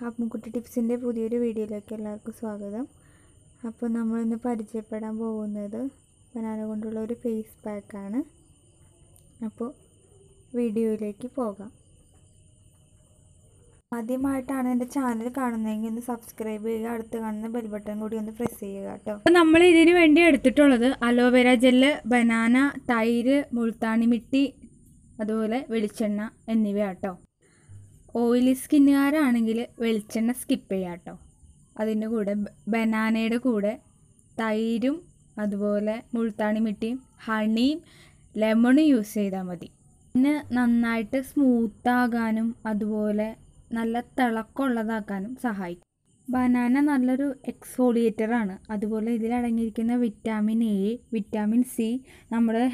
അപ്പുക്കുട്ടി ടിപ്സിൻ്റെ പുതിയൊരു വീഡിയോയിലേക്ക് എല്ലാവർക്കും സ്വാഗതം. അപ്പോൾ നമ്മളിന്ന് പരിചയപ്പെടാൻ പോകുന്നത് ബനാന കൊണ്ടുള്ള ഒരു ഫേസ് പാക്കാണ്. അപ്പോൾ വീഡിയോയിലേക്ക് പോകാം. ആദ്യമായിട്ടാണ് എൻ്റെ ചാനൽ കാണുന്നതെങ്കിൽ ഒന്ന് സബ്സ്ക്രൈബ് ചെയ്യുക, അടുത്ത് കാണുന്ന ബെൽ ബട്ടൺ കൂടി ഒന്ന് പ്രസ് ചെയ്യുക കേട്ടോ. അപ്പോൾ നമ്മൾ ഇതിന് വേണ്ടി എടുത്തിട്ടുള്ളത് അലോവേര ജെല്ല്, ബനാന, തൈര്, മുൾത്താണി മിട്ടി, അതുപോലെ വെളിച്ചെണ്ണ എന്നിവ കേട്ടോ. ഓയിലി സ്കിന്നുകാരാണെങ്കിൽ വെളിച്ചെണ്ണ സ്കിപ്പ് ചെയ്യാം കേട്ടോ. അതിൻ്റെ കൂടെ ബനാനയുടെ കൂടെ തൈരും അതുപോലെ മുൾത്താണി മിട്ടിയും ഹണിയും ലെമണും യൂസ് ചെയ്താൽ മതി. പിന്നെ നന്നായിട്ട് സ്മൂത്താകാനും അതുപോലെ നല്ല തിളക്കമുള്ളതാക്കാനും സഹായിക്കും. ബനാന നല്ലൊരു എക്സ്ഫോളിയേറ്ററാണ്. അതുപോലെ ഇതിലടങ്ങിയിരിക്കുന്ന വിറ്റാമിൻ എ, വിറ്റാമിൻ സി നമ്മുടെ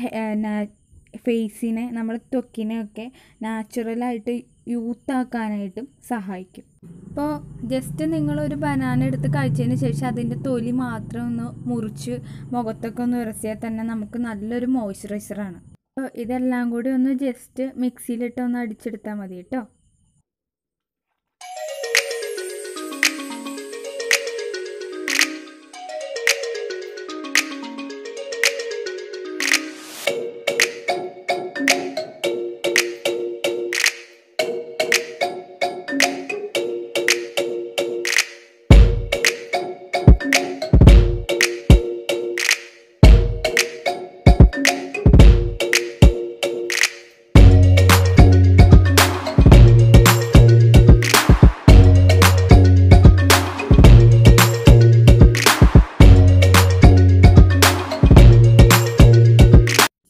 ഫേസിനെ, നമ്മുടെ ത്വക്കിനെയൊക്കെ നാച്ചുറലായിട്ട് യൂത്താക്കാനായിട്ടും സഹായിക്കും. അപ്പോൾ ജസ്റ്റ് നിങ്ങളൊരു ബനാന എടുത്ത് കഴിച്ചതിന് ശേഷം അതിൻ്റെ തൊലി മാത്രം ഒന്ന് മുറിച്ച് മുഖത്തൊക്കെ ഒന്ന് ഉരസിയാൽ തന്നെ നമുക്ക് നല്ലൊരു മോയ്സ്ചറൈസറാണ്. അപ്പോൾ ഇതെല്ലാം കൂടി ഒന്ന് ജസ്റ്റ് മിക്സിയിലിട്ട് ഒന്ന് അടിച്ചെടുത്താൽ മതി കേട്ടോ.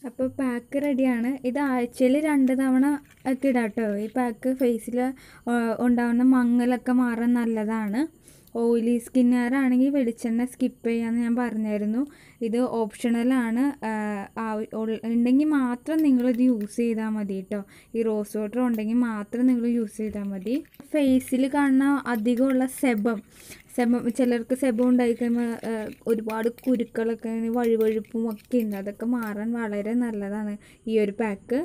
അപ്പോൾ പാക്ക് റെഡിയാണ്. ഇത് ആഴ്ചയിൽ 2 തവണ ഒക്കെ ഇടാം കേട്ടോ. ഈ പാക്ക് ഫേസിൽ ഉണ്ടാകുന്ന മങ്ങലൊക്കെ മാറാൻ നല്ലതാണ്. ഓയിലി സ്കിന്നുകാരാണെങ്കിൽ വെളിച്ചെണ്ണ സ്കിപ്പ് ചെയ്യാമെന്ന് ഞാൻ പറഞ്ഞായിരുന്നു. ഇത് ഓപ്ഷണലാണ്. ഉണ്ടെങ്കിൽ മാത്രം നിങ്ങളിത് യൂസ് ചെയ്താൽ മതി കേട്ടോ. ഈ റോസ് വാട്ടർ ഉണ്ടെങ്കിൽ മാത്രം നിങ്ങൾ യൂസ് ചെയ്താൽ മതി. ഫേസിൽ കാണുന്ന അധികമുള്ള സെബം ചിലർക്ക് സെബം ഉണ്ടായിക്കഴിയുമ്പോൾ ഒരുപാട് കുരുക്കളൊക്കെ വഴുവഴുപ്പും ഒക്കെ ഉണ്ട്. അതൊക്കെ മാറാൻ വളരെ നല്ലതാണ് ഈ ഒരു പാക്ക്.